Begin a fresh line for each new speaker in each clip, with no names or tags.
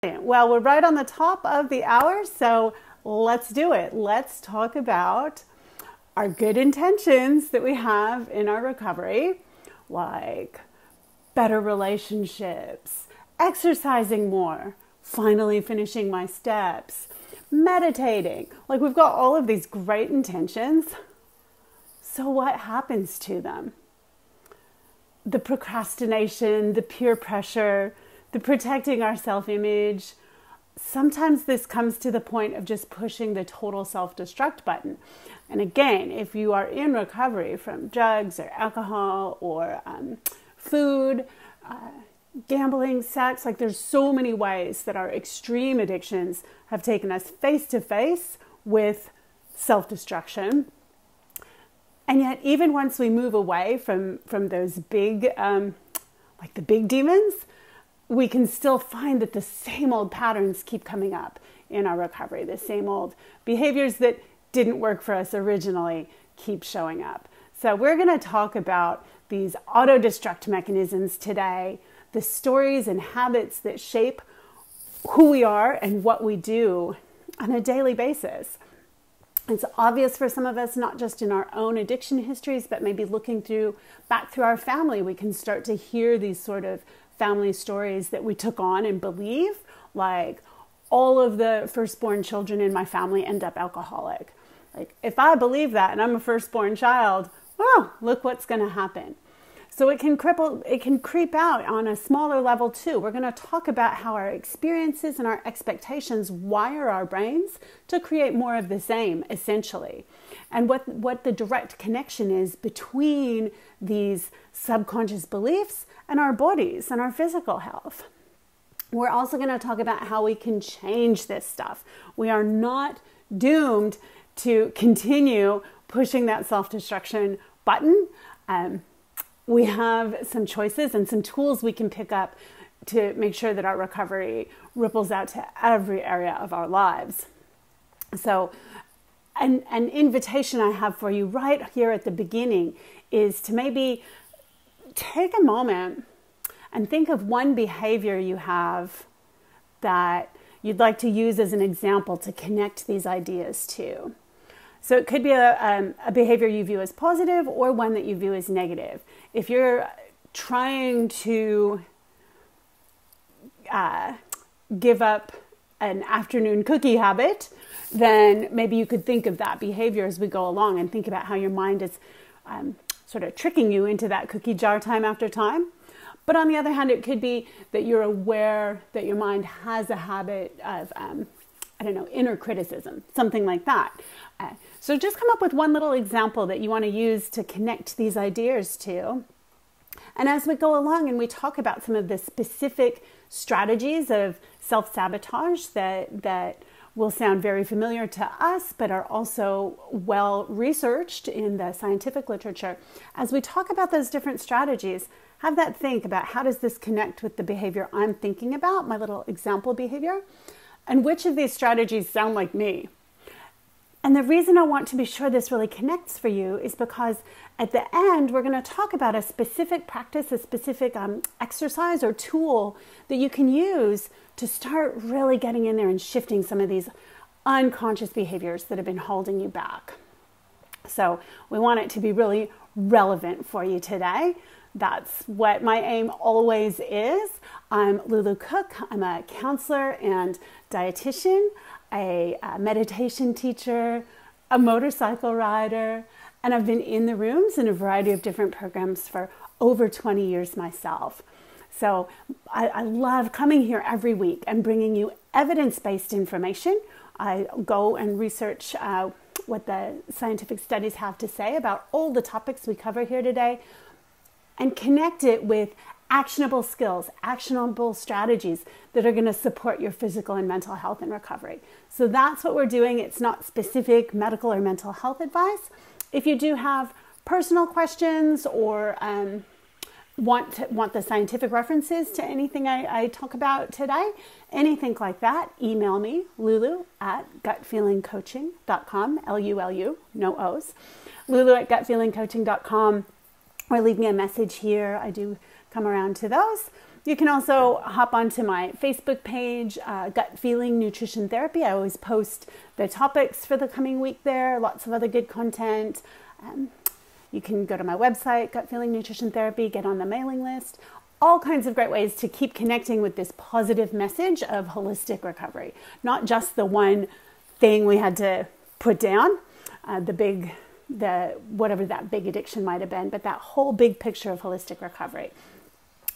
Well, we're right on the top of the hour, so let's do it. Let's talk about our good intentions that we have in our recovery, like better relationships, exercising more, finally finishing my steps, meditating. Like, we've got all of these great intentions. So what happens to them? The procrastination, the peer pressure, the protecting our self-image. Sometimes this comes to the point of just pushing the total self-destruct button. And again, if you are in recovery from drugs or alcohol or food, gambling, sex, like there's so many ways that our extreme addictions have taken us face to face with self-destruction. And yet, even once we move away from those big, like the big demons, we can still find that the same old patterns keep coming up in our recovery. The same old behaviors that didn't work for us originally keep showing up. So we're going to talk about these auto-destruct mechanisms today, the stories and habits that shape who we are and what we do on a daily basis. It's obvious for some of us, not just in our own addiction histories, but maybe looking back through our family, we can start to hear these sort of family stories that we took on and believe, like all of the firstborn children in my family end up alcoholic. Like, if I believe that and I'm a firstborn child, well, look what's going to happen. So it can creep out on a smaller level too. We're going to talk about how our experiences and our expectations wire our brains to create more of the same, essentially. And what the direct connection is between these subconscious beliefs and our bodies and our physical health. We're also going to talk about how we can change this stuff. We are not doomed to continue pushing that self-destruction button. We have some choices and some tools we can pick up to make sure that our recovery ripples out to every area of our lives. So an invitation I have for you right here at the beginning is to maybe take a moment and think of one behavior you have that you'd like to use as an example to connect these ideas to. So it could be a behavior you view as positive or one that you view as negative. If you're trying to give up an afternoon cookie habit, then maybe you could think of that behavior as we go along and think about how your mind is sort of tricking you into that cookie jar time after time. But on the other hand, it could be that you're aware that your mind has a habit of, inner criticism, something like that. So just come up with one little example that you want to use to connect these ideas to. And as we go along and we talk about some of the specific strategies of self-sabotage that will sound very familiar to us, but are also well researched in the scientific literature, as we talk about those different strategies, have that think about how does this connect with the behavior I'm thinking about, my little example behavior, and which of these strategies sound like me. And the reason I want to be sure this really connects for you is because at the end, we're going to talk about a specific practice, a specific exercise or tool that you can use to start really getting in there and shifting some of these unconscious behaviors that have been holding you back. So we want it to be really relevant for you today. That's what my aim always is. I'm Lulu Cook. I'm a counselor and dietitian, a meditation teacher, a motorcycle rider, and I've been in the rooms in a variety of different programs for over 20 years myself. So I love coming here every week and bringing you evidence-based information. I go and research what the scientific studies have to say about all the topics we cover here today and connect it with actionable skills, actionable strategies that are going to support your physical and mental health and recovery. So that's what we're doing. It's not specific medical or mental health advice. If you do have personal questions or want the scientific references to anything I talk about today, anything like that, email me, lulu@gutfeelingcoaching.com, L-U-L-U, no O's, lulu@gutfeelingcoaching.com, or leave me a message here. I do come around to those. You can also hop onto my Facebook page, Gut Feeling Nutrition Therapy. I always post the topics for the coming week there, lots of other good content. You can go to my website, Gut Feeling Nutrition Therapy, get on the mailing list. All kinds of great ways to keep connecting with this positive message of holistic recovery. Not just the one thing we had to put down, whatever that big addiction might have been, but that whole big picture of holistic recovery.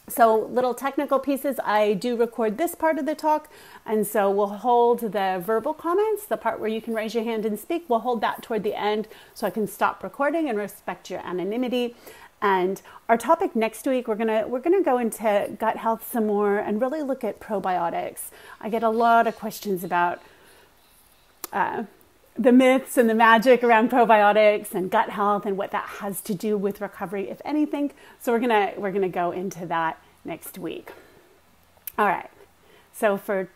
So little technical pieces, I do record this part of the talk, and so we'll hold the verbal comments, the part where you can raise your hand and speak, we'll hold that toward the end so I can stop recording and respect your anonymity. And our topic next week, we're gonna go into gut health some more and really look at probiotics. I get a lot of questions about the myths and the magic around probiotics and gut health and what that has to do with recovery, if anything. So we're gonna go into that next week. All right. So for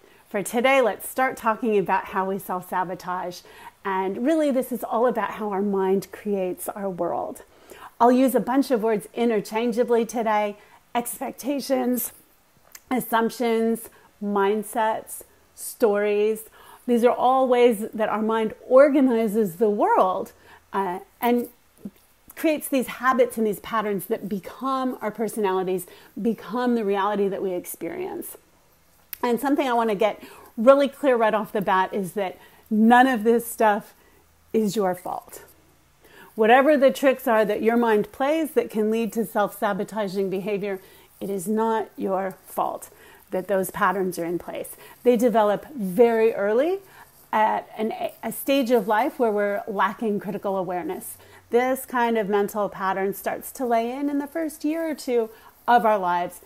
today, let's start talking about how we self-sabotage. And really, this is all about how our mind creates our world. I'll use a bunch of words interchangeably today: expectations, assumptions, mindsets, stories. These are all ways that our mind organizes the world and creates these habits and these patterns that become our personalities, become the reality that we experience. And something I want to get really clear right off the bat is that none of this stuff is your fault. Whatever the tricks are that your mind plays that can lead to self-sabotaging behavior, it is not your fault that those patterns are in place. They develop very early at a stage of life where we're lacking critical awareness. This kind of mental pattern starts to lay in the first year or two of our lives.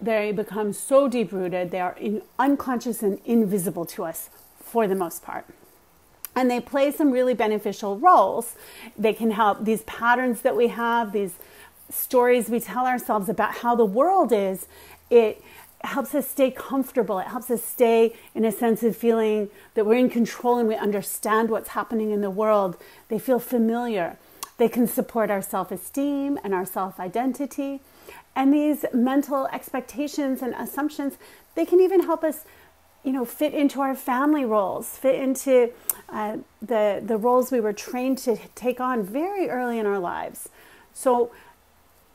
They become so deep-rooted, they are unconscious and invisible to us for the most part. And they play some really beneficial roles. They can help these patterns that we have, these stories we tell ourselves about how the world is. It helps us stay comfortable. It helps us stay in a sense of feeling that we're in control and we understand what's happening in the world. They feel familiar. They can support our self-esteem and our self-identity. And these mental expectations and assumptions, they can even help us fit into our family roles, fit into the roles we were trained to take on very early in our lives. So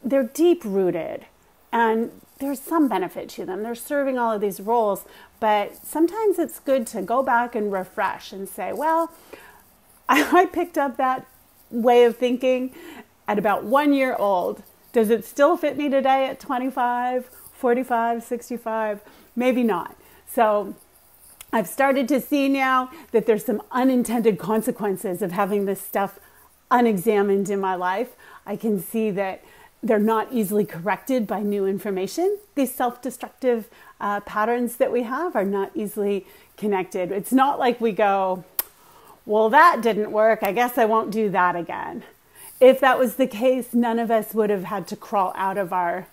they're deep-rooted and there's some benefit to them. They're serving all of these roles, but sometimes it's good to go back and refresh and say, well, I picked up that way of thinking at about 1 year old. Does it still fit me today at 25, 45, 65? Maybe not. So I've started to see now that there's some unintended consequences of having this stuff unexamined in my life. I can see that they're not easily corrected by new information. These self-destructive patterns that we have are not easily connected. It's not like we go, well, that didn't work. I guess I won't do that again. If that was the case, none of us would have had to crawl out of our,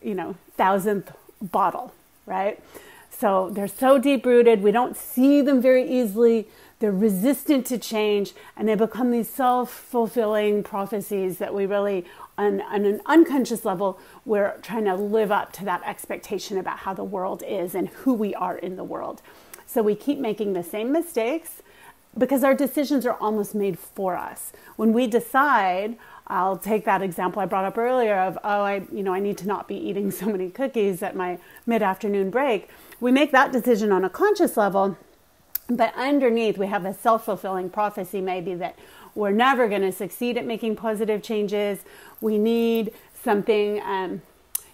1,000th bottle, right? So they're so deep-rooted, we don't see them very easily. They're resistant to change, and they become these self-fulfilling prophecies that we really, on an unconscious level, we're trying to live up to that expectation about how the world is and who we are in the world. So we keep making the same mistakes because our decisions are almost made for us. When we decide, I'll take that example I brought up earlier of, I need to not be eating so many cookies at my mid-afternoon break. We make that decision on a conscious level, but underneath we have a self-fulfilling prophecy maybe that we're never going to succeed at making positive changes. We need something,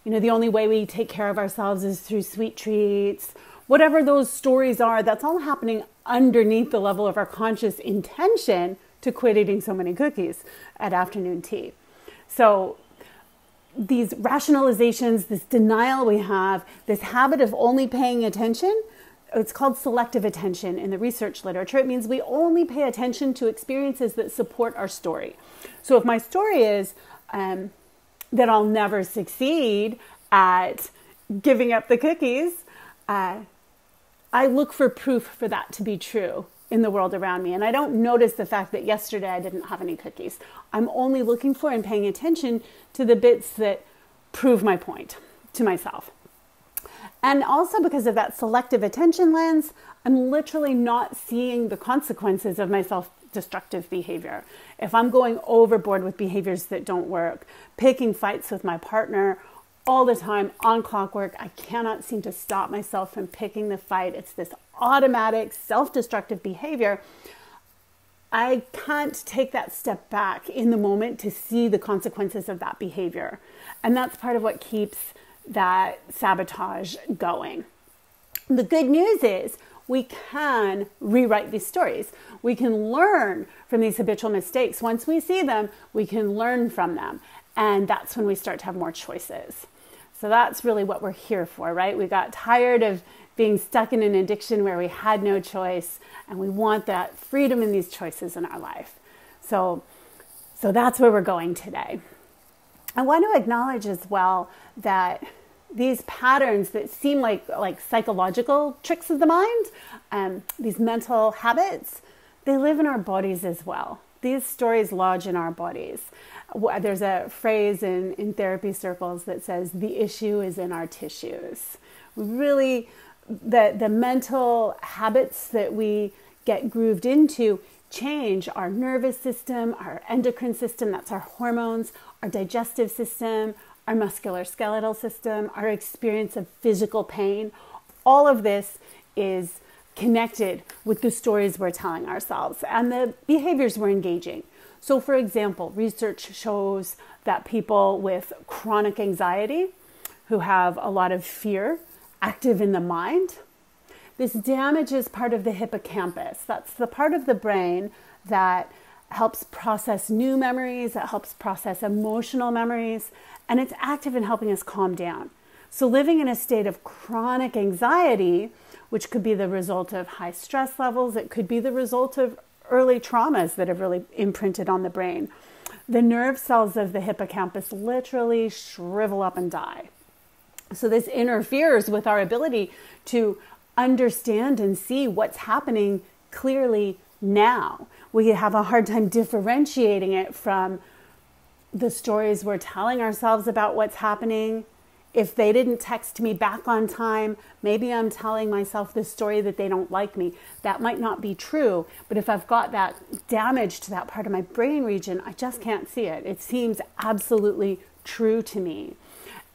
the only way we take care of ourselves is through sweet treats. Whatever those stories are, that's all happening underneath the level of our conscious intention to quit eating so many cookies at afternoon tea. So these rationalizations, this denial we have, this habit of only paying attention, it's called selective attention in the research literature. It means we only pay attention to experiences that support our story. So if my story is that I'll never succeed at giving up the cookies, I look for proof for that to be true in the world around me. And I don't notice the fact that yesterday I didn't have any cookies. I'm only looking for and paying attention to the bits that prove my point, to myself. And also because of that selective attention lens, I'm literally not seeing the consequences of my self-destructive behavior. If I'm going overboard with behaviors that don't work, picking fights with my partner all the time on clockwork, I cannot seem to stop myself from picking the fight. It's this automatic self-destructive behavior. I can't take that step back in the moment to see the consequences of that behavior. And that's part of what keeps that sabotage going. The good news is we can rewrite these stories. We can learn from these habitual mistakes. Once we see them, we can learn from them. And that's when we start to have more choices. So that's really what we're here for, right? We got tired of being stuck in an addiction where we had no choice, and we want that freedom in these choices in our life. So that's where we're going today. I want to acknowledge as well that these patterns that seem like psychological tricks of the mind, these mental habits, they live in our bodies as well. These stories lodge in our bodies. There's a phrase in therapy circles that says, the issue is in our tissues. Really, the mental habits that we get grooved into change our nervous system, our endocrine system, that's our hormones, our digestive system, our musculoskeletal system, our experience of physical pain. All of this is connected with the stories we're telling ourselves and the behaviors we're engaging. So for example, research shows that people with chronic anxiety who have a lot of fear active in the mind, this damages part of the hippocampus. That's the part of the brain that helps process new memories, that helps process emotional memories, and it's active in helping us calm down. So living in a state of chronic anxiety, which could be the result of high stress levels, it could be the result of early traumas that have really imprinted on the brain. The nerve cells of the hippocampus literally shrivel up and die. So this interferes with our ability to understand and see what's happening clearly now. We have a hard time differentiating it from the stories we're telling ourselves about what's happening. If they didn't text me back on time, maybe I'm telling myself this story that they don't like me. That might not be true, but if I've got that damage to that part of my brain region, I just can't see it. It seems absolutely true to me.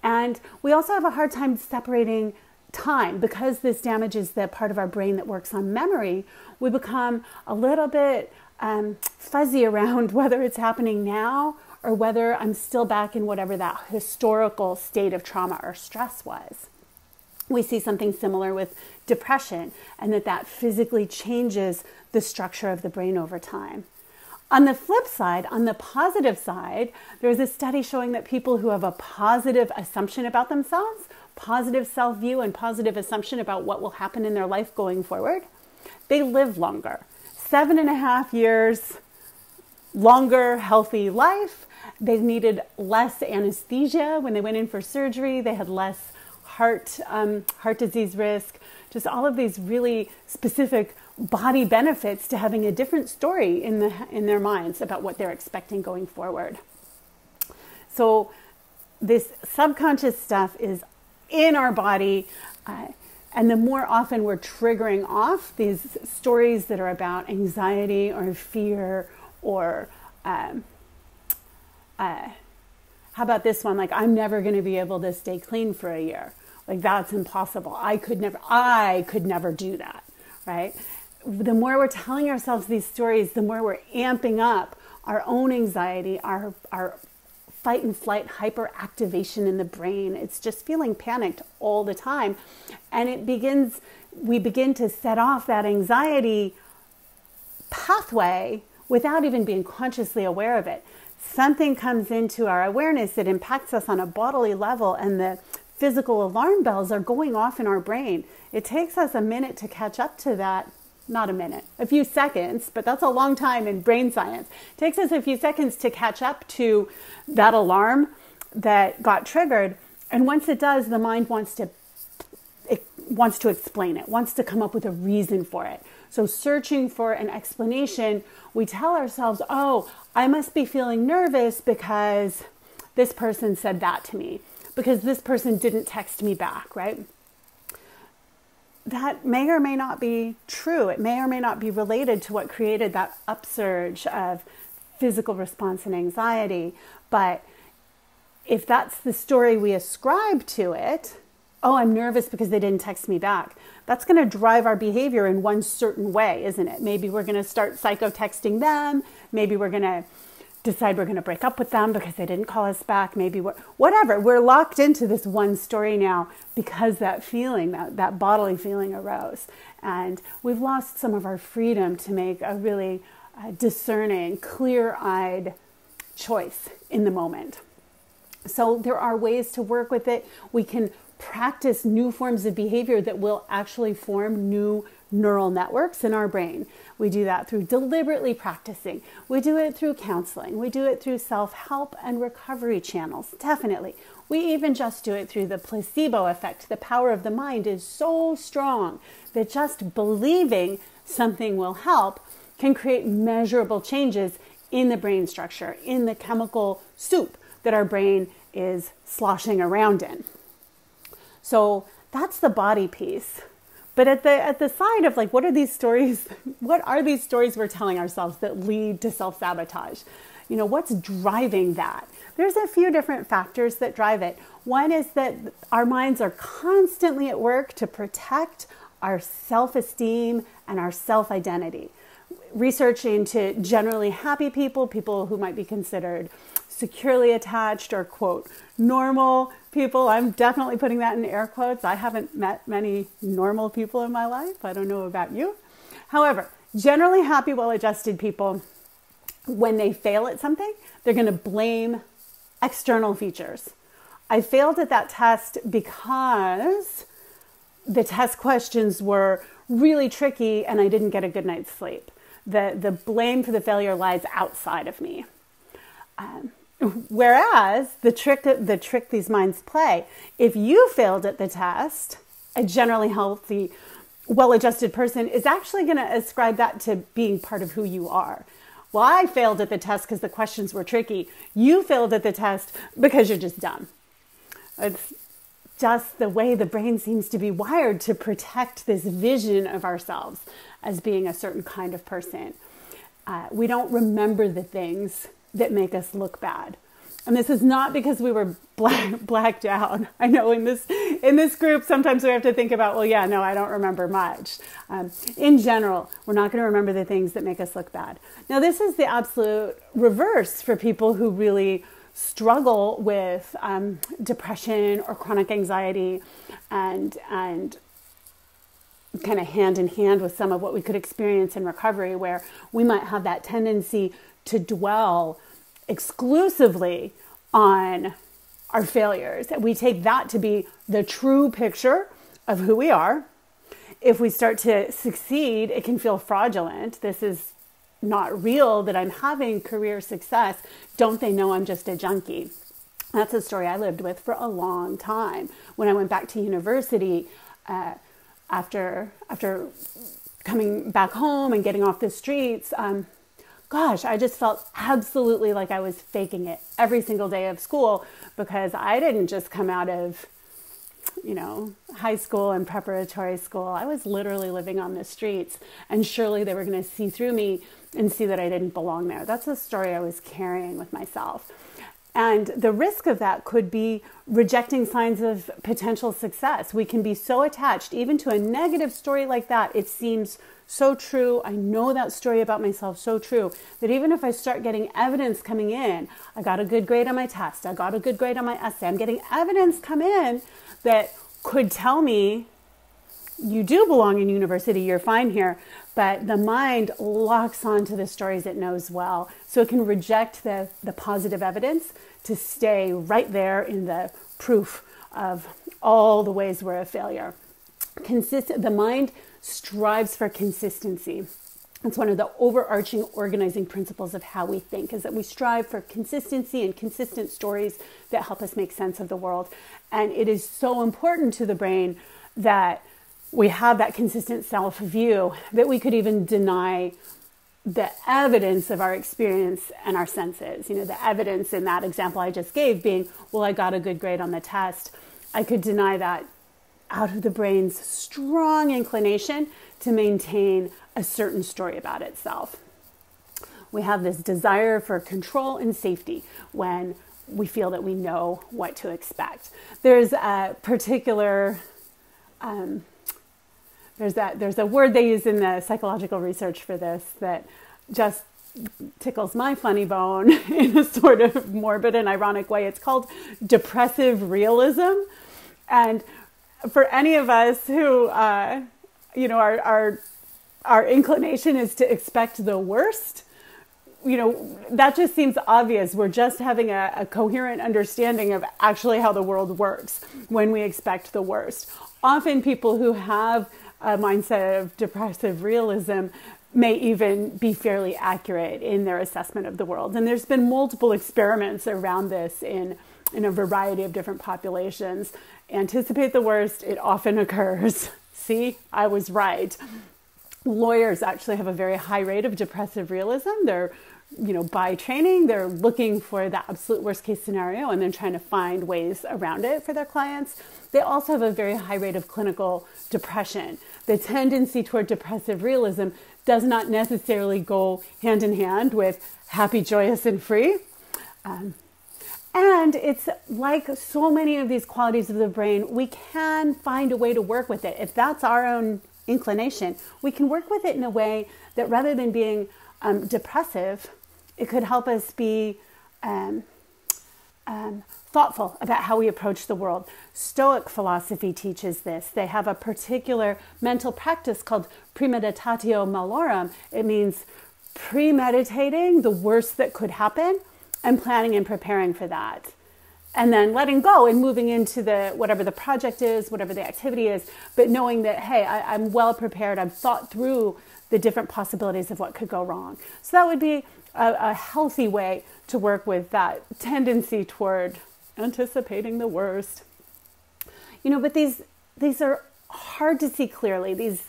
And we also have a hard time separating time because this damages the part of our brain that works on memory. We become a little bit fuzzy around whether it's happening now or whether I'm still back in whatever that historical state of trauma or stress was. We see something similar with depression, and that physically changes the structure of the brain over time. On the flip side, on the positive side, there's a study showing that people who have a positive assumption about themselves, positive self-view and positive assumption about what will happen in their life going forward, they live longer. 7.5 years longer, healthy life. They needed less anesthesia when they went in for surgery. They had less heart disease risk. Just all of these really specific body benefits to having a different story in their minds about what they're expecting going forward. So this subconscious stuff is in our body, and the more often we're triggering off these stories that are about anxiety or fear or how about this one? Like, I'm never going to be able to stay clean for a year. Like, that's impossible. I could never do that, right? The more we're telling ourselves these stories, the more we're amping up our own anxiety, our fight and flight hyperactivation in the brain. It's just feeling panicked all the time. And we begin to set off that anxiety pathway without even being consciously aware of it. Something comes into our awareness that impacts us on a bodily level, and the physical alarm bells are going off in our brain. It takes us a minute to catch up to that. Not a minute, a few seconds, but that's a long time in brain science. It takes us a few seconds to catch up to that alarm that got triggered. And once it does, the mind wants to explain it, wants to come up with a reason for it. So searching for an explanation, we tell ourselves, oh, I must be feeling nervous because this person said that to me. because this person didn't text me back, right? That may or may not be true. It may or may not be related to what created that upsurge of physical response and anxiety. But if that's the story we ascribe to it, oh, I'm nervous because they didn't text me back, that's going to drive our behavior in one certain way, isn't it? Maybe we're going to start psycho-texting them. Maybe we're going to decide we're going to break up with them because they didn't call us back. Maybe whatever. We're locked into this one story now because that feeling, that bodily feeling arose. And we've lost some of our freedom to make a really discerning, clear-eyed choice in the moment. So there are ways to work with it. We can practice new forms of behavior that will actually form new neural networks in our brain. We do that through deliberately practicing. We do it through counseling. We do it through self-help and recovery channels, definitely. We even just do it through the placebo effect. The power of the mind is so strong that just believing something will help can create measurable changes in the brain structure, in the chemical soup that our brain is sloshing around in. So that's the body piece. But at the side of like, what are these stories we're telling ourselves that lead to self-sabotage? You know, what's driving that? There's a few different factors that drive it. One is that our minds are constantly at work to protect our self-esteem and our self-identity. Research into generally happy people, people who might be considered securely attached or, quote, normal people. I'm definitely putting that in air quotes. I haven't met many normal people in my life. I don't know about you. However, generally happy, well-adjusted people, when they fail at something, they're going to blame external features. I failed at that test because the test questions were really tricky and I didn't get a good night's sleep. The blame for the failure lies outside of me. Whereas the trick these minds play, if you failed at the test, a generally healthy, well-adjusted person is actually going to ascribe that to being part of who you are. Well, I failed at the test because the questions were tricky. You failed at the test because you're just dumb. It's just the way the brain seems to be wired to protect this vision of ourselves as being a certain kind of person. We don't remember the things that make us look bad. And this is not because we were blacked out. I know in this group, sometimes we have to think about, well, yeah, no, I don't remember much. In general, we're not going to remember the things that make us look bad. Now, this is the absolute reverse for people who really struggle with depression or chronic anxiety and kind of hand in hand with some of what we could experience in recovery, where we might have that tendency to dwell exclusively on our failures. We take that to be the true picture of who we are. If we start to succeed, it can feel fraudulent. This is not real that I'm having career success. Don't they know I'm just a junkie? That's a story I lived with for a long time. When I went back to university, after coming back home and getting off the streets, gosh, I just felt absolutely like I was faking it every single day of school, because I didn't just come out of, high school and preparatory school. I was literally living on the streets, and surely they were going to see through me and see that I didn't belong there. That's a story I was carrying with myself. And the risk of that could be rejecting signs of potential success. We can be so attached, even to a negative story like that. It seems so true. I know that story about myself so true, that even if I start getting evidence coming in, I got a good grade on my test, I got a good grade on my essay, I'm getting evidence come in that could tell me, you do belong in university, you're fine here. But the mind locks onto the stories it knows well. So it can reject the positive evidence to stay right there in the proof of all the ways we're a failure. The mind strives for consistency. It's one of the overarching organizing principles of how we think, is that we strive for consistency and consistent stories that help us make sense of the world. And it is so important to the brain that we have that consistent self-view that we could even deny the evidence of our experience and our senses. The evidence in that example I just gave being, well, I got a good grade on the test. I could deny that out of the brain's strong inclination to maintain a certain story about itself. We have this desire for control and safety when we feel that we know what to expect. There's a particular there's a word they use in the psychological research for this that just tickles my funny bone in a sort of morbid and ironic way. It's called depressive realism. And for any of us who, our inclination is to expect the worst, that just seems obvious. We're just having a coherent understanding of actually how the world works when we expect the worst. Often people who have a mindset of depressive realism may even be fairly accurate in their assessment of the world. And there's been multiple experiments around this in a variety of different populations. Anticipate the worst, it often occurs. See, I was right. Lawyers actually have a very high rate of depressive realism. They're, by training, they're looking for the absolute worst case scenario and then trying to find ways around it for their clients. They also have a very high rate of clinical depression. The tendency toward depressive realism does not necessarily go hand in hand with happy, joyous, and free. And it's like so many of these qualities of the brain, we can find a way to work with it. If that's our own inclination, we can work with it in a way that rather than being depressive, it could help us be thoughtful about how we approach the world. Stoic philosophy teaches this. They have a particular mental practice called premeditatio malorum. It means premeditating the worst that could happen and planning and preparing for that. And then letting go and moving into whatever the project is, whatever the activity is, but knowing that, hey, I'm well prepared. I've thought through the different possibilities of what could go wrong. So that would be a healthy way to work with that tendency toward anticipating the worst. But these are hard to see clearly. These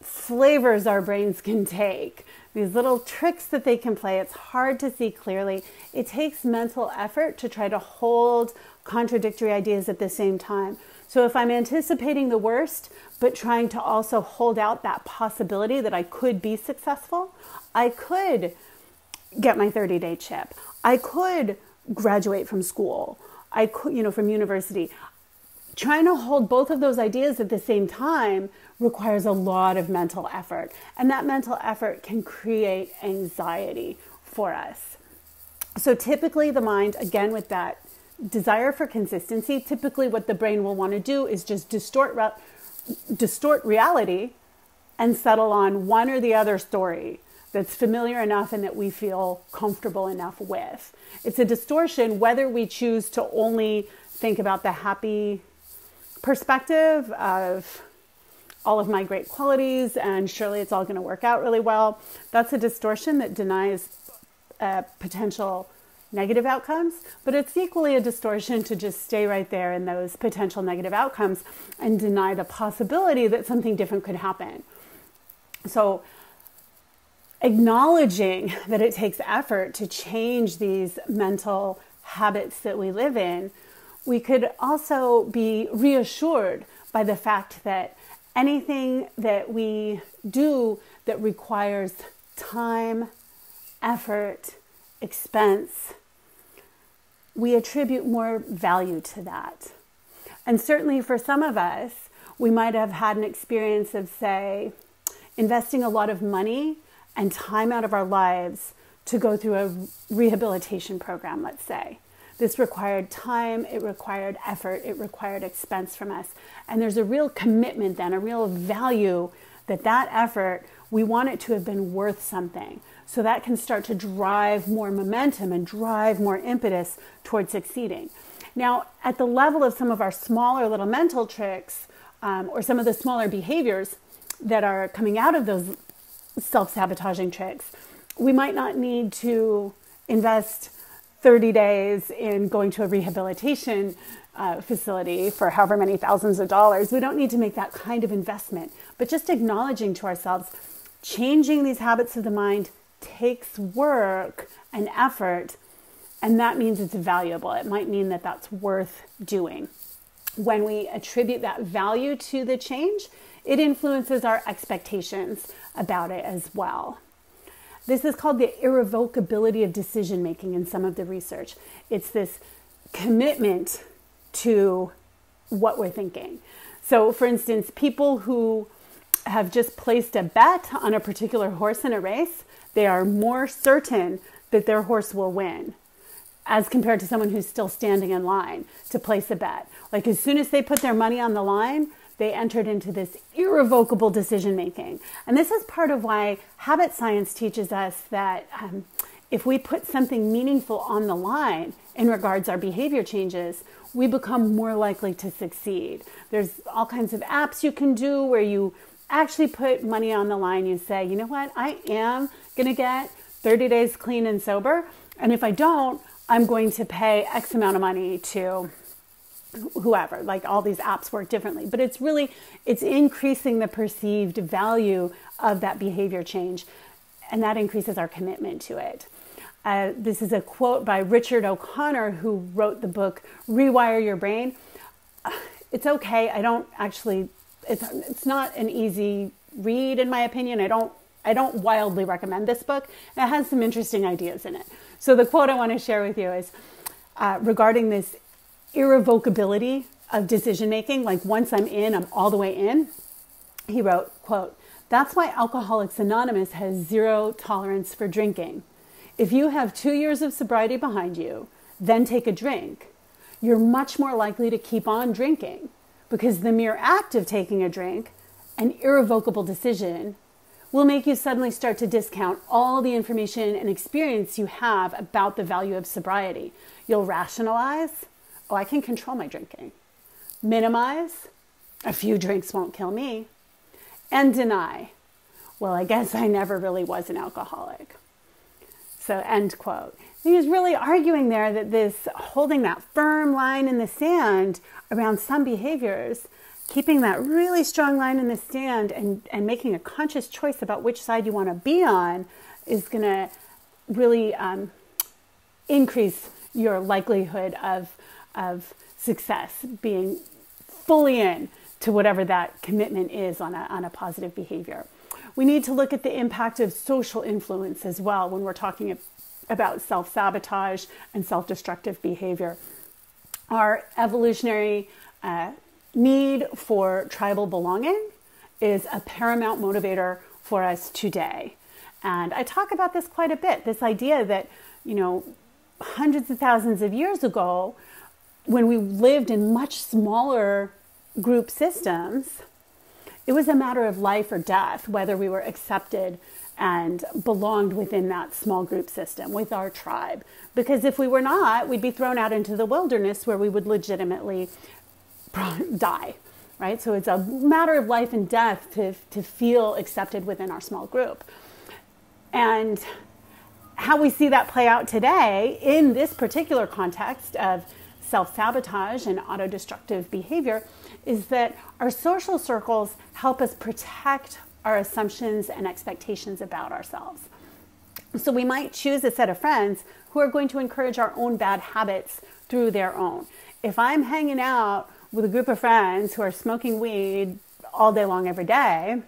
flavors our brains can take, these little tricks that they can play, it's hard to see clearly. It takes mental effort to try to hold contradictory ideas at the same time. So if I'm anticipating the worst, but trying to also hold out that possibility that I could be successful, I could get my 30-day chip. I could graduate from school. I could, from university. Trying to hold both of those ideas at the same time requires a lot of mental effort. And that mental effort can create anxiety for us. So typically the mind, again, with that desire for consistency, typically what the brain will want to do is just distort reality and settle on one or the other story that's familiar enough and that we feel comfortable enough with. It's a distortion whether we choose to only think about the happy perspective of all of my great qualities and surely it's all going to work out really well. That's a distortion that denies potential negative outcomes, but it's equally a distortion to just stay right there in those potential negative outcomes and deny the possibility that something different could happen. So acknowledging that it takes effort to change these mental habits that we live in, we could also be reassured by the fact that anything that we do that requires time, effort, expense, we attribute more value to that. And certainly for some of us, we might have had an experience of, say, investing a lot of money and time out of our lives to go through a rehabilitation program, let's say. This required time, it required effort, it required expense from us. And there's a real commitment then, a real value that effort, we want it to have been worth something. So that can start to drive more momentum and drive more impetus towards succeeding. Now, at the level of some of our smaller little mental tricks, or some of the smaller behaviors that are coming out of those self-sabotaging tricks, we might not need to invest 30 days in going to a rehabilitation facility for however many thousands of dollars. We don't need to make that kind of investment, but just acknowledging to ourselves, changing these habits of the mind takes work and effort, and that means it's valuable. It might mean that that's worth doing. When we attribute that value to the change, it influences our expectations about it as well. This is called the irrevocability of decision making in some of the research. It's this commitment to what we're thinking. So, for instance, people who have just placed a bet on a particular horse in a race, they are more certain that their horse will win as compared to someone who's still standing in line to place a bet. Like as soon as they put their money on the line, they entered into this irrevocable decision making. And this is part of why habit science teaches us that if we put something meaningful on the line in regards our behavior changes, we become more likely to succeed. There's all kinds of apps you can do where you actually put money on the line. You say, you know what, I am going to get 30 days clean and sober. And if I don't, I'm going to pay X amount of money to whoever. Like all these apps work differently, but it's increasing the perceived value of that behavior change. And that increases our commitment to it. This is a quote by Richard O'Connor, who wrote the book, Rewire Your Brain. It's okay. It's not an easy read in my opinion. I don't wildly recommend this book. It has some interesting ideas in it. So the quote I want to share with you is regarding this irrevocability of decision-making, like once I'm in, I'm all the way in. He wrote, quote, "That's why Alcoholics Anonymous has zero tolerance for drinking. If you have 2 years of sobriety behind you, then take a drink, you're much more likely to keep on drinking because the mere act of taking a drink, an irrevocable decision, will make you suddenly start to discount all the information and experience you have about the value of sobriety. You'll rationalize, oh, I can control my drinking. Minimize, a few drinks won't kill me. And deny, well, I guess I never really was an alcoholic." So, end quote. He was really arguing there that this holding that firm line in the sand around some behaviors, keeping that really strong line in the sand and making a conscious choice about which side you want to be on is going to really increase your likelihood of success, being fully in to whatever that commitment is on a positive behavior. We need to look at the impact of social influence as well when we're talking about self-sabotage and self-destructive behavior. Our evolutionary need for tribal belonging is a paramount motivator for us today. And I talk about this quite a bit, this idea that, hundreds of thousands of years ago, when we lived in much smaller group systems, it was a matter of life or death, whether we were accepted and belonged within that small group system with our tribe. Because if we were not, we'd be thrown out into the wilderness where we would legitimately die, right? So it's a matter of life and death to feel accepted within our small group. And how we see that play out today in this particular context of self-sabotage and autodestructive behavior is that our social circles help us protect our assumptions and expectations about ourselves. So we might choose a set of friends who are going to encourage our own bad habits through their own. If I'm hanging out with a group of friends who are smoking weed all day long every day,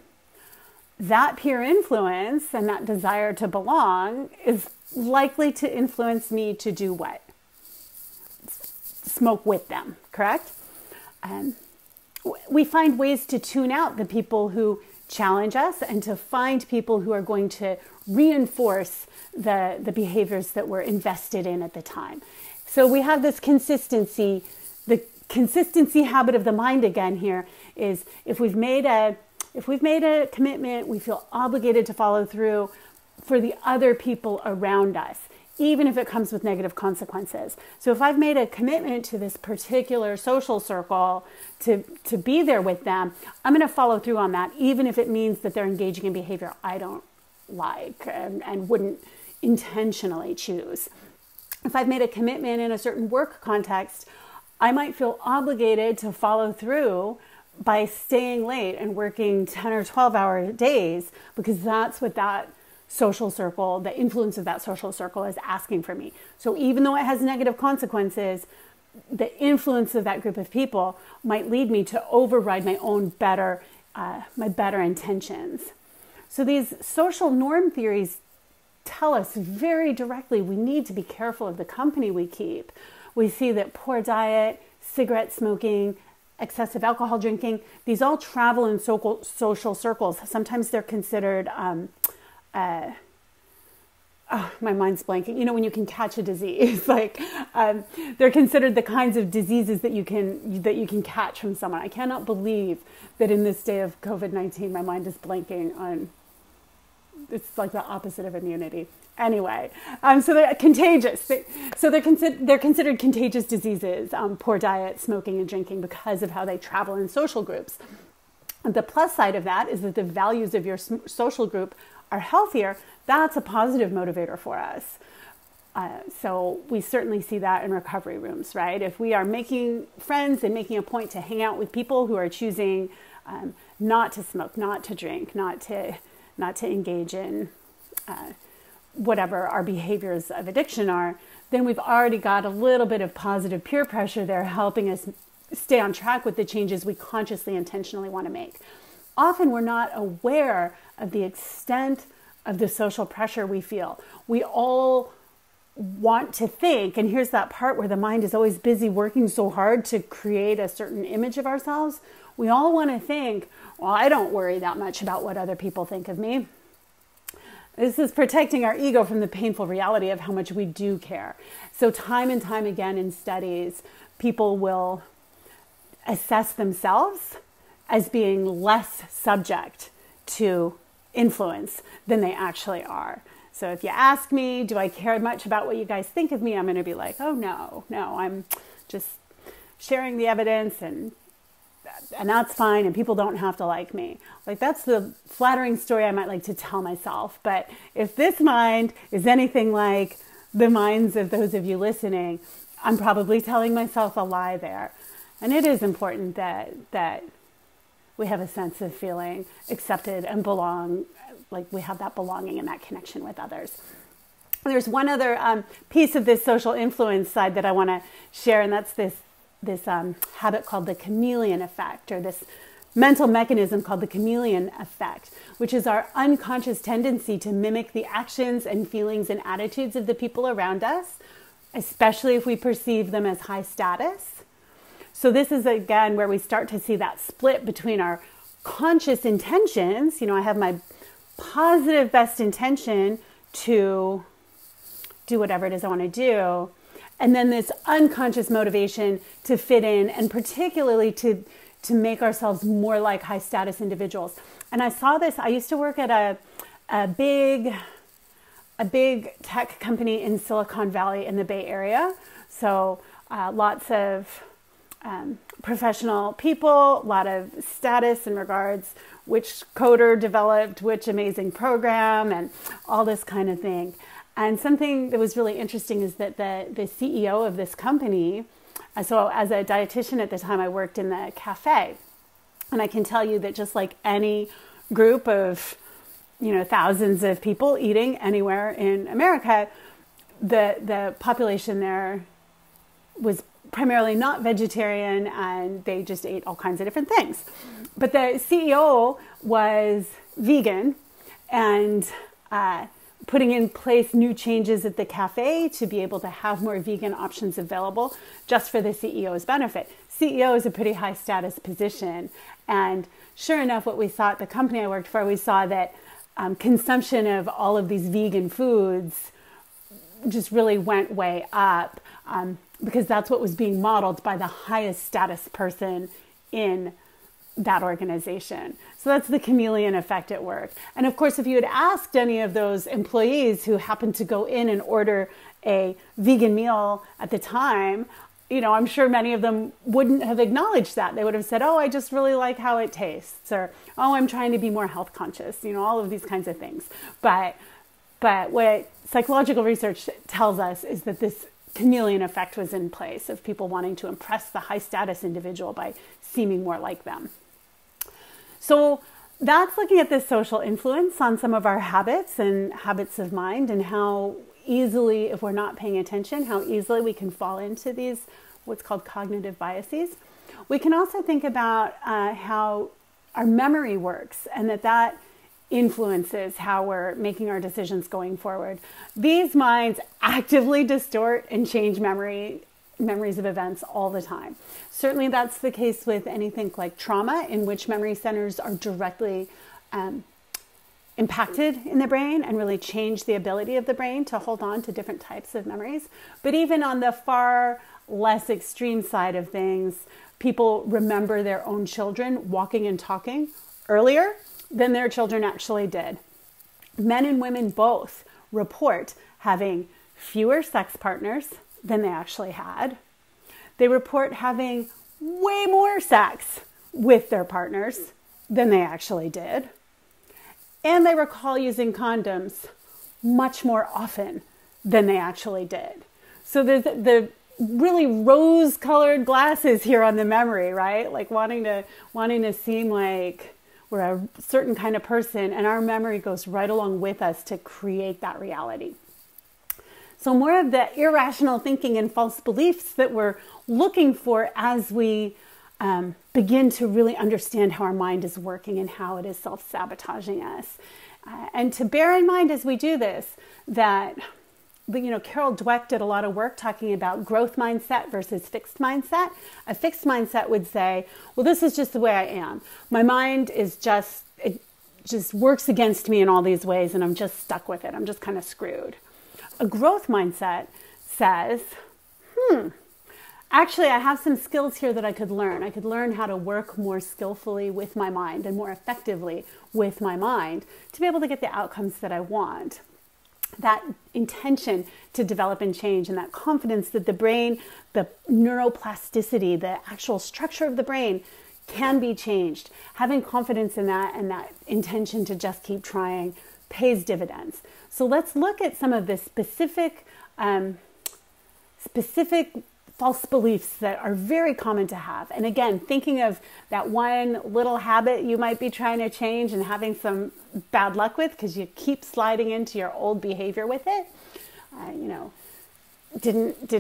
that peer influence and that desire to belong is likely to influence me to do what? Smoke with them, correct? We find ways to tune out the people who challenge us and to find people who are going to reinforce the behaviors that we're invested in at the time. So we have this consistency. The consistency habit of the mind again here is if we've made a commitment, we feel obligated to follow through for the other people around us, even if it comes with negative consequences. So if I've made a commitment to this particular social circle to be there with them, I'm going to follow through on that, even if it means that they're engaging in behavior I don't like and wouldn't intentionally choose. If I've made a commitment in a certain work context, I might feel obligated to follow through by staying late and working 10 or 12-hour days, because that's what that social circle, the influence of that social circle is asking for me. So even though it has negative consequences, the influence of that group of people might lead me to override my own better intentions. So these social norm theories tell us very directly we need to be careful of the company we keep. We see that poor diet, cigarette smoking, excessive alcohol drinking, these all travel in social circles. Sometimes they're considered, my mind's blanking. You know, when you can catch a disease, they're considered the kinds of diseases that you can catch from someone. I cannot believe that in this day of COVID-19, my mind is blanking on. It's like the opposite of immunity. Anyway, so they're contagious. They're considered contagious diseases, poor diet, smoking and drinking, because of how they travel in social groups. And the plus side of that is that the values of your social group are healthier. That's a positive motivator for us. So we certainly see that in recovery rooms, right? If we are making friends and making a point to hang out with people who are choosing not to smoke, not to drink, not to engage in whatever our behaviors of addiction are, then we've already got a little bit of positive peer pressure there helping us stay on track with the changes we consciously, intentionally want to make. Often we're not aware of the extent of the social pressure we feel. We all want to think, and here's that part where the mind is always busy working so hard to create a certain image of ourselves. We all want to think, well, I don't worry that much about what other people think of me. This is protecting our ego from the painful reality of how much we do care. So time and time again in studies, people will assess themselves as being less subject to influence than they actually are. So if you ask me, do I care much about what you guys think of me? I'm going to be like, oh no, I'm just sharing the evidence and that's fine, and people don't have to like me. Like, that's the flattering story I might like to tell myself. But if this mind is anything like the minds of those of you listening, I'm probably telling myself a lie there. And it is important that we have a sense of feeling accepted and belong, like we have that belonging and that connection with others. There's one other piece of this social influence side that I want to share, and that's this habit called the chameleon effect, or this mental mechanism called the chameleon effect, which is our unconscious tendency to mimic the actions and feelings and attitudes of the people around us, especially if we perceive them as high status. So this is, again, where we start to see that split between our conscious intentions. You know, I have my positive best intention to do whatever it is I want to do, and then this unconscious motivation to fit in, and particularly to make ourselves more like high status individuals. And I saw this, I used to work at a big tech company in Silicon Valley in the Bay Area. So lots of professional people, a lot of status in regards which coder developed which amazing program and all this kind of thing. And something that was really interesting is that the CEO of this company, so as a dietitian at the time, I worked in the cafe. And I can tell you that just like any group of, thousands of people eating anywhere in America, the population there was primarily not vegetarian, and they just ate all kinds of different things. But the CEO was vegan, and putting in place new changes at the cafe to be able to have more vegan options available just for the CEO's benefit. CEO is a pretty high status position. And sure enough, what we saw at the company I worked for, we saw that consumption of all of these vegan foods just really went way up because that's what was being modeled by the highest status person in that organization. So that's the chameleon effect at work. And of course, if you had asked any of those employees who happened to go in and order a vegan meal at the time, I'm sure many of them wouldn't have acknowledged that. They would have said, oh, I just really like how it tastes, or, oh, I'm trying to be more health conscious, all of these kinds of things. But what psychological research tells us is that this chameleon effect was in place of people wanting to impress the high status individual by seeming more like them. So that's looking at this social influence on some of our habits and habits of mind, and how easily, if we're not paying attention, how easily we can fall into these what's called cognitive biases. We can also think about how our memory works, and that influences how we're making our decisions going forward. These minds actively distort and change memories of events all the time. Certainly that's the case with anything like trauma, in which memory centers are directly impacted in the brain and really change the ability of the brain to hold on to different types of memories. But even on the far less extreme side of things, people remember their own children walking and talking earlier than their children actually did. Men and women both report having fewer sex partners than they actually had. They report having way more sex with their partners than they actually did. And they recall using condoms much more often than they actually did. So there's the really rose-colored glasses here on the memory, right? Like wanting to seem like we're a certain kind of person, and our memory goes right along with us to create that reality. So more of the irrational thinking and false beliefs that we're looking for as we begin to really understand how our mind is working and how it is self-sabotaging us. And to bear in mind as we do this, that Carol Dweck did a lot of work talking about growth mindset versus fixed mindset. A fixed mindset would say, well, this is just the way I am. My mind is it just works against me in all these ways, and I'm just stuck with it. I'm just kind of screwed. A growth mindset says, actually, I have some skills here that I could learn. I could learn how to work more skillfully with my mind and more effectively with my mind to be able to get the outcomes that I want. That intention to develop and change, and that confidence that the brain, the neuroplasticity, the actual structure of the brain can be changed. Having confidence in that and that intention to just keep trying pays dividends. So let's look at some of the specific false beliefs that are very common to have. And again, thinking of that one little habit you might be trying to change and having some bad luck with because you keep sliding into your old behavior with it. Didn't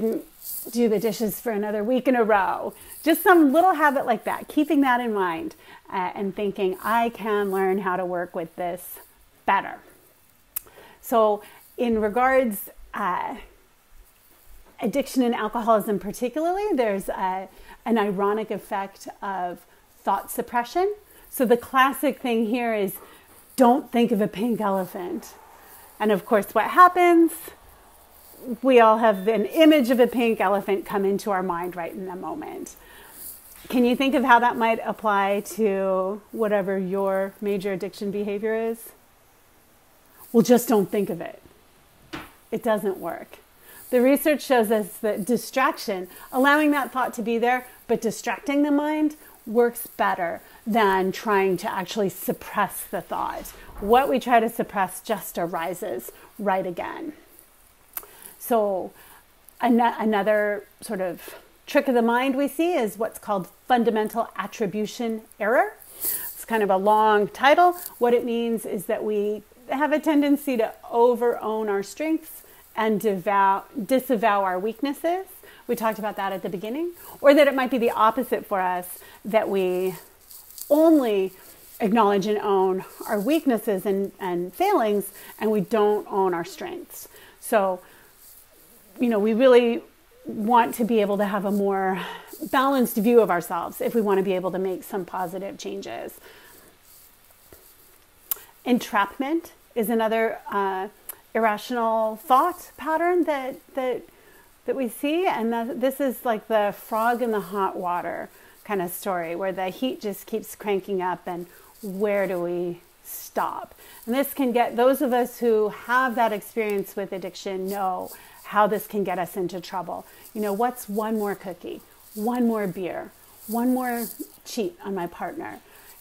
do the dishes for another week in a row. Just some little habit like that, keeping that in mind and thinking, I can learn how to work with this better. So in regards, addiction and alcoholism particularly, there's an ironic effect of thought suppression. So the classic thing here is, don't think of a pink elephant. And of course, what happens? We all have an image of a pink elephant come into our mind right in the moment. Can you think of how that might apply to whatever your major addiction behavior is? Well, just don't think of it. It doesn't work. The research shows us that distraction, allowing that thought to be there, but distracting the mind works better than trying to actually suppress the thought. What we try to suppress just arises right again. So another sort of trick of the mind we see is what's called fundamental attribution error. It's kind of a long title. What it means is that we have a tendency to over-own our strengths and disavow our weaknesses. We talked about that at the beginning. Or that it might be the opposite for us, that we only acknowledge and own our weaknesses and failings, and we don't own our strengths. So, we really want to be able to have a more balanced view of ourselves if we want to be able to make some positive changes. Entrapment is another irrational thought pattern that we see, and this is like the frog in the hot water kind of story, where the heat just keeps cranking up, and where do we stop? And this can get those of us who have that experience with addiction know how this can get us into trouble. What's one more cookie, one more beer, one more cheat on my partner,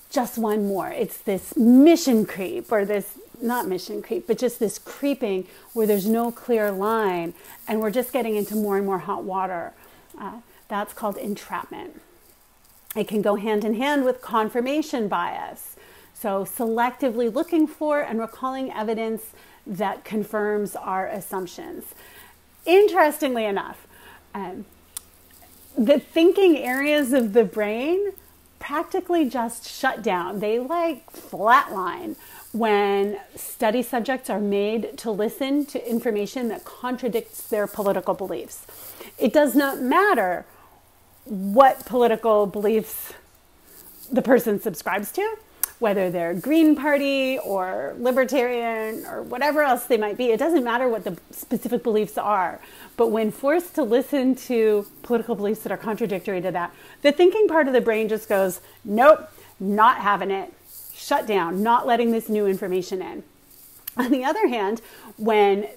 just one more? It's this mission creep, or this, not mission creep, but just this creeping where there's no clear line, and we're just getting into more and more hot water. That's called entrapment. It can go hand in hand with confirmation bias. So selectively looking for and recalling evidence that confirms our assumptions. Interestingly enough, the thinking areas of the brain practically just shut down. They like flatline when study subjects are made to listen to information that contradicts their political beliefs. It does not matter what political beliefs the person subscribes to, whether they're Green Party or Libertarian or whatever else they might be. It doesn't matter what the specific beliefs are. But when forced to listen to political beliefs that are contradictory to that, the thinking part of the brain just goes, nope, not having it. Shut down, not letting this new information in. On the other hand, when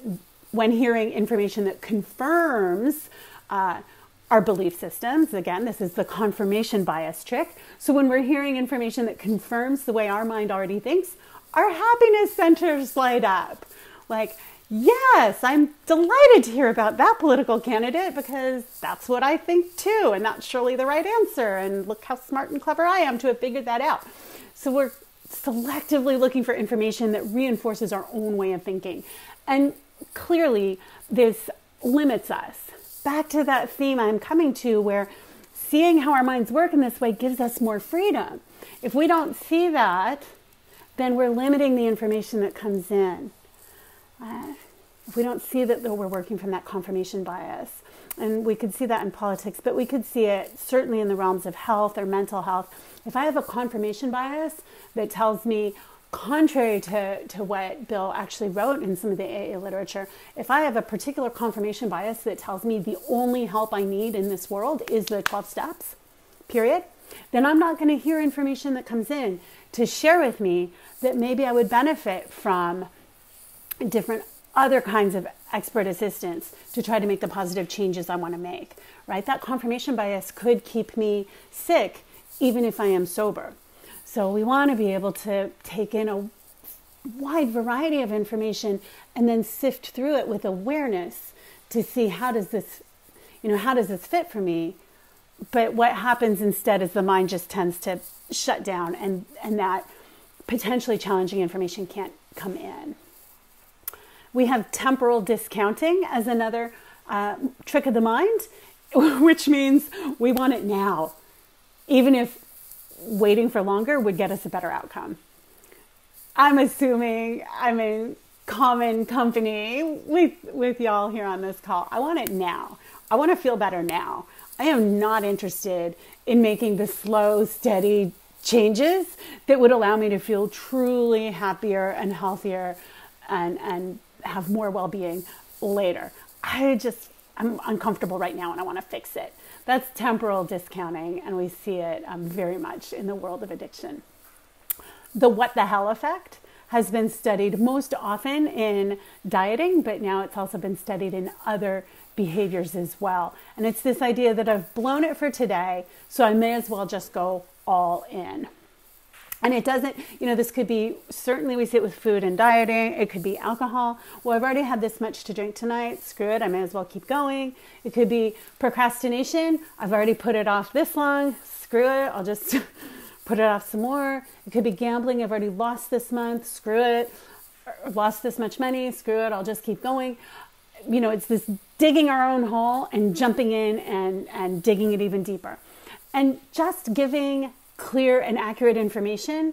hearing information that confirms our belief systems, again, this is the confirmation bias trick. So when we're hearing information that confirms the way our mind already thinks, our happiness centers light up. Like, yes, I'm delighted to hear about that political candidate because that's what I think too. And that's surely the right answer. And look how smart and clever I am to have figured that out. So we're selectively looking for information that reinforces our own way of thinking. And clearly, this limits us. Back to that theme I'm coming to where seeing how our minds work in this way gives us more freedom. If we don't see that, then we're limiting the information that comes in. If we don't see that we're working from that confirmation bias, and we could see that in politics, but we could see it certainly in the realms of health or mental health. If I have a confirmation bias that tells me, contrary to what Bill actually wrote in some of the AA literature, if I have a particular confirmation bias that tells me the only help I need in this world is the 12 steps, period, then I'm not going to hear information that comes in to share with me that maybe I would benefit from different other kinds of expert assistance to try to make the positive changes I want to make, right? That confirmation bias could keep me sick even if I am sober. So we want to be able to take in a wide variety of information and then sift through it with awareness to see how does this fit for me? But what happens instead is the mind just tends to shut down and that potentially challenging information can't come in. We have temporal discounting as another trick of the mind, which means we want it now, even if waiting for longer would get us a better outcome. I'm assuming I'm in common company with y'all here on this call. I want it now. I want to feel better now. I am not interested in making the slow, steady changes that would allow me to feel truly happier and healthier and have more well-being later. I'm uncomfortable right now and I want to fix it. That's temporal discounting, and we see it very much in the world of addiction. The what the hell effect has been studied most often in dieting, but now it's also been studied in other behaviors as well. And it's this idea that I've blown it for today, so I may as well just go all in. And it doesn't, this could be, certainly we see it with food and dieting. It could be alcohol. Well, I've already had this much to drink tonight. Screw it. I may as well keep going. It could be procrastination. I've already put it off this long. Screw it. I'll just put it off some more. It could be gambling. I've already lost this month. Screw it. Or lost this much money. Screw it. I'll just keep going. It's this digging our own hole and jumping in and digging it even deeper. And just giving clear and accurate information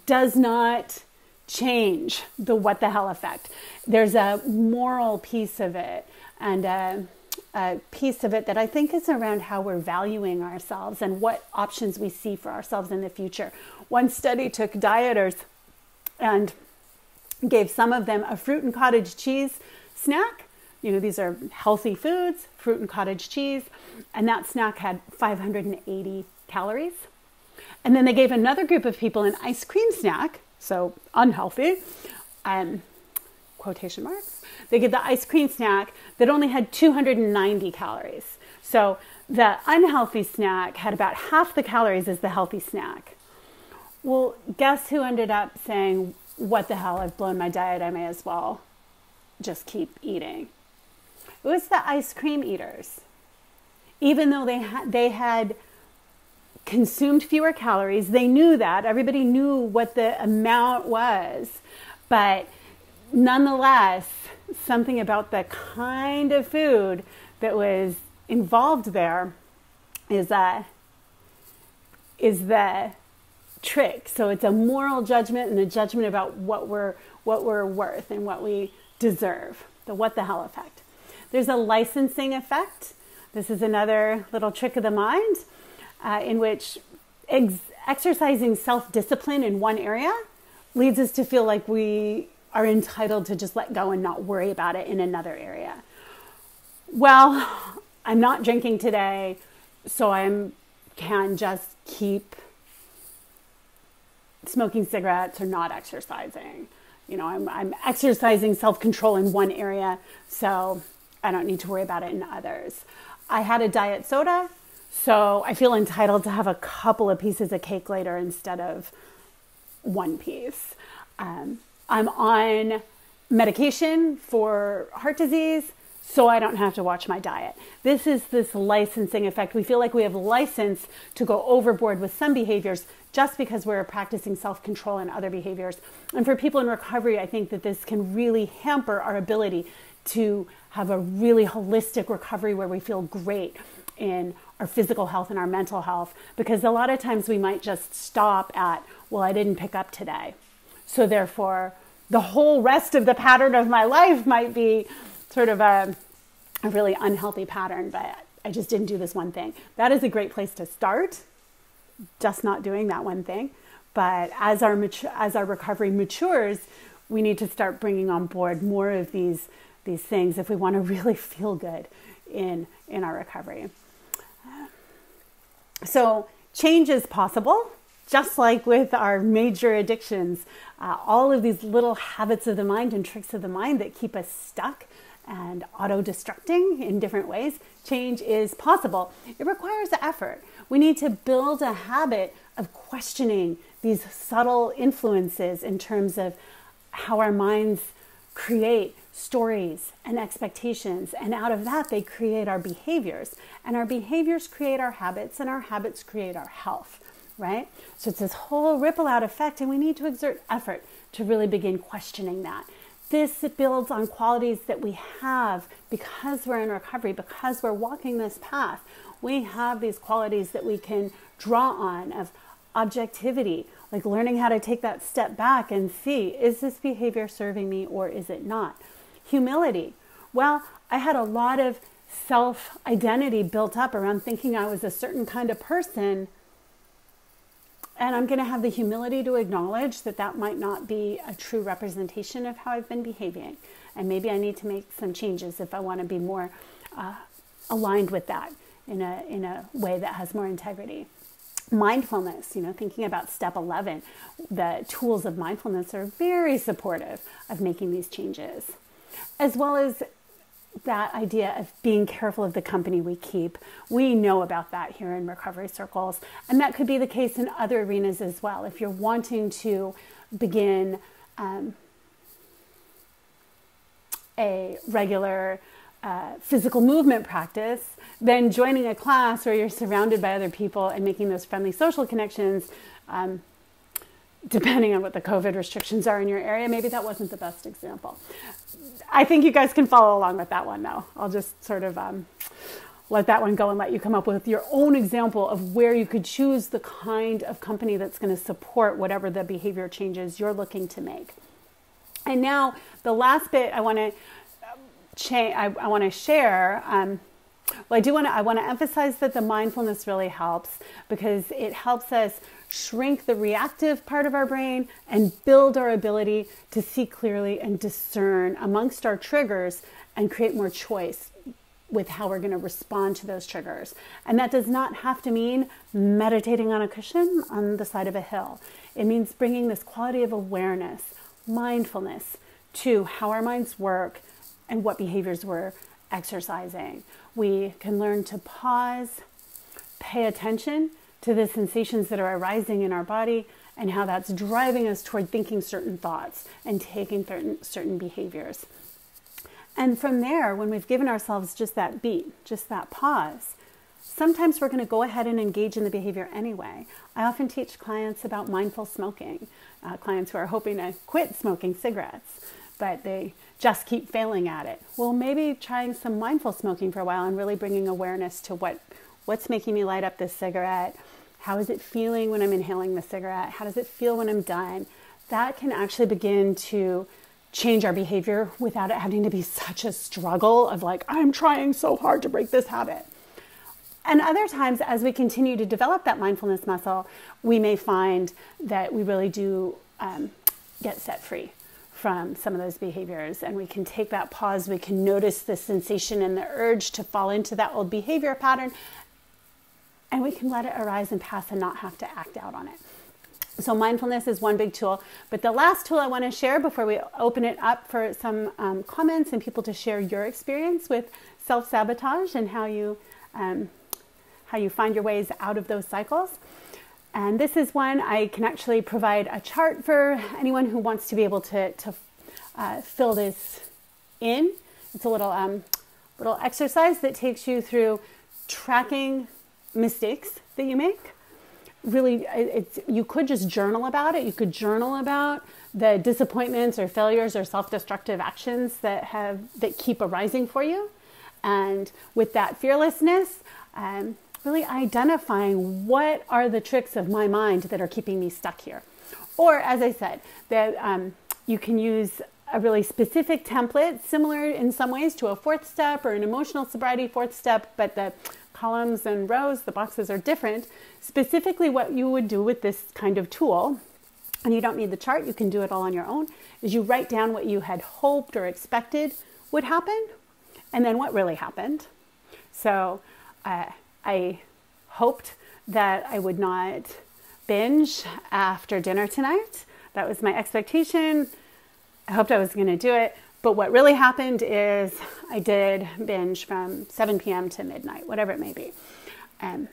does not change the what the hell effect. There's a moral piece of it and a piece of it that I think is around how we're valuing ourselves and what options we see for ourselves in the future. One study took dieters and gave some of them a fruit and cottage cheese snack. These are healthy foods, fruit and cottage cheese, and that snack had 580 calories. And then they gave another group of people an ice cream snack, so unhealthy, quotation marks. They gave the ice cream snack that only had 290 calories. So the unhealthy snack had about half the calories as the healthy snack. Well, guess who ended up saying, what the hell, I've blown my diet, I may as well just keep eating? It was the ice cream eaters. Even though they had consumed fewer calories. They knew that. Everybody knew what the amount was. But nonetheless, something about the kind of food that was involved there is the trick. So it's a moral judgment and a judgment about what we're worth and what we deserve. The what the hell effect. There's a licensing effect. This is another little trick of the mind in which exercising self-discipline in one area leads us to feel like we are entitled to just let go and not worry about it in another area. Well, I'm not drinking today, so I can just keep smoking cigarettes or not exercising. You know, I'm exercising self-control in one area, so I don't need to worry about it in others. I had a diet soda, so I feel entitled to have a couple of pieces of cake later instead of one piece. I'm on medication for heart disease, so I don't have to watch my diet. This is this licensing effect. We feel like we have license to go overboard with some behaviors just because we're practicing self-control in other behaviors. And for people in recovery, I think that this can really hamper our ability to have a really holistic recovery where we feel great in our physical health and our mental health, because a lot of times we might just stop at, well, I didn't pick up today, so therefore the whole rest of the pattern of my life might be sort of a really unhealthy pattern, but I just didn't do this one thing. That is a great place to start, just not doing that one thing. But as our recovery matures, we need to start bringing on board more of these things if we want to really feel good in our recovery. So change is possible, just like with our major addictions. All of these little habits of the mind and tricks of the mind that keep us stuck and auto-destructing in different ways, change is possible. It requires effort. We need to build a habit of questioning these subtle influences in terms of how our minds create stories and expectations, and out of that they create our behaviors, and our behaviors create our habits, and our habits create our health, right? So it's this whole ripple out effect, and we need to exert effort to really begin questioning that. This builds on qualities that we have because we're in recovery, because we're walking this path. We have these qualities that we can draw on of objectivity, like learning how to take that step back and see, is this behavior serving me or is it not? Humility. Well, I had a lot of self-identity built up around thinking I was a certain kind of person, and I'm going to have the humility to acknowledge that that might not be a true representation of how I've been behaving. And maybe I need to make some changes if I want to be more aligned with that in a way that has more integrity. Mindfulness, thinking about step 11, the tools of mindfulness are very supportive of making these changes, as well as that idea of being careful of the company we keep. We know about that here in recovery circles, and that could be the case in other arenas as well. If you're wanting to begin a regular physical movement practice, then joining a class where you're surrounded by other people and making those friendly social connections, depending on what the COVID restrictions are in your area, maybe that wasn't the best example. I think you guys can follow along with that one though. I'll just sort of let that one go and let you come up with your own example of where you could choose the kind of company that's going to support whatever the behavior changes you're looking to make. And now the last bit I want to share. I want to emphasize that the mindfulness really helps because it helps us shrink the reactive part of our brain and build our ability to see clearly and discern amongst our triggers and create more choice with how we're going to respond to those triggers. And that does not have to mean meditating on a cushion on the side of a hill. It means bringing this quality of awareness, mindfulness, to how our minds work and what behaviors we're exercising. We can learn to pause, pay attention to the sensations that are arising in our body and how that's driving us toward thinking certain thoughts and taking certain behaviors. And from there, when we've given ourselves just that beat, just that pause, sometimes we're going to go ahead and engage in the behavior anyway. I often teach clients about mindful smoking, clients who are hoping to quit smoking cigarettes, but they just keep failing at it. Well, maybe trying some mindful smoking for a while and really bringing awareness to what's making me light up this cigarette. How is it feeling when I'm inhaling the cigarette? How does it feel when I'm done? That can actually begin to change our behavior without it having to be such a struggle of like, I'm trying so hard to break this habit. And other times, as we continue to develop that mindfulness muscle, we may find that we really do get set free from some of those behaviors. And we can take that pause, we can notice the sensation and the urge to fall into that old behavior pattern, and we can let it arise and pass and not have to act out on it. So mindfulness is one big tool. But the last tool I want to share before we open it up for some comments and people to share your experience with self-sabotage and how you find your ways out of those cycles. And this is one I can actually provide a chart for anyone who wants to be able to fill this in. It's a little exercise that takes you through tracking mistakes that you make. Really, you could just journal about it. You could journal about the disappointments or failures or self-destructive actions that keep arising for you. And with that fearlessness, really identifying what are the tricks of my mind that are keeping me stuck here. Or, as I said, that you can use a really specific template, similar in some ways to a fourth step or an emotional sobriety fourth step, but the columns and rows, the boxes are different. Specifically what you would do with this kind of tool, and you don't need the chart, you can do it all on your own, is you write down what you had hoped or expected would happen, and then what really happened. So I hoped that I would not binge after dinner tonight. That was my expectation. I hoped I was going to do it. But what really happened is I did binge from 7 p.m. to midnight, whatever it may be. So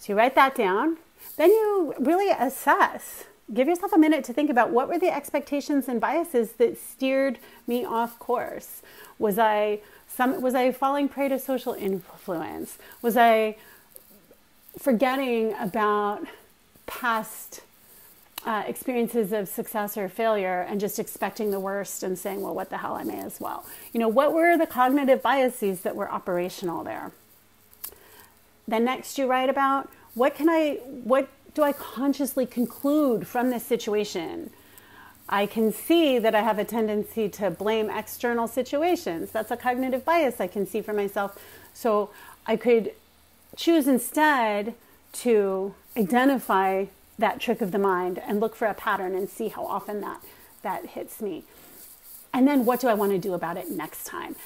you write that down. Then you really assess. Give yourself a minute to think about what were the expectations and biases that steered me off course. Was I falling prey to social influence? Was I forgetting about past experiences of success or failure and just expecting the worst and saying, well, what the hell, I may as well. What were the cognitive biases that were operational there? Then next you write about what do I consciously conclude from this situation? I can see that I have a tendency to blame external situations. That's a cognitive bias I can see for myself. So I could choose instead to identify that trick of the mind and look for a pattern and see how often that hits me. And then what do I want to do about it next time?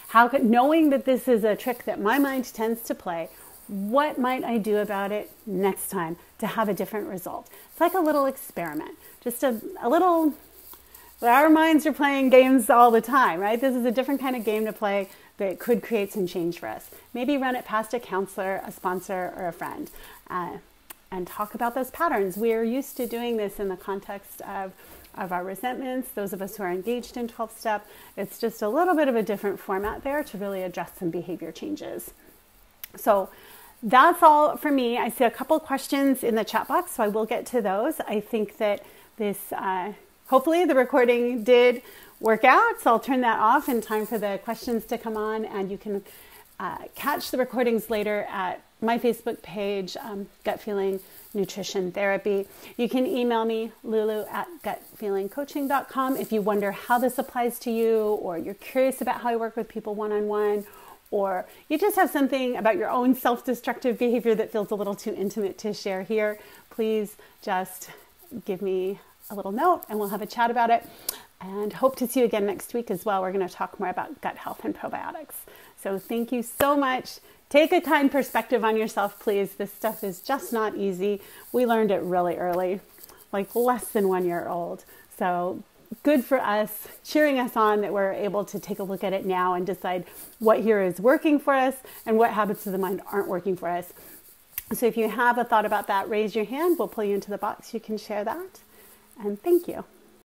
Knowing that this is a trick that my mind tends to play, what might I do about it next time to have a different result? It's like a little experiment, just a little. Our minds are playing games all the time, right? This is a different kind of game to play that could create some change for us. Maybe run it past a counselor, a sponsor, or a friend. And talk about those patterns. We are used to doing this in the context of our resentments, those of us who are engaged in 12-step. It's just a little bit of a different format there to really address some behavior changes. So that's all for me. I see a couple questions in the chat box, so I will get to those. I think that this, hopefully the recording did work out, so I'll turn that off in time for the questions to come on, and you can catch the recordings later at my Facebook page, Gut Feeling Nutrition Therapy. You can email me, lulu@gutfeelingcoaching.com, if you wonder how this applies to you, or you're curious about how I work with people one-on-one, or you just have something about your own self-destructive behavior that feels a little too intimate to share here. Please just give me a little note and we'll have a chat about it. And hope to see you again next week as well. We're going to talk more about gut health and probiotics. So thank you so much. Take a kind perspective on yourself, please. This stuff is just not easy. We learned it really early, like less than 1 year old. So good for us, cheering us on that we're able to take a look at it now and decide what here is working for us and what habits of the mind aren't working for us. So if you have a thought about that, raise your hand. We'll pull you into the box. You can share that. And thank you.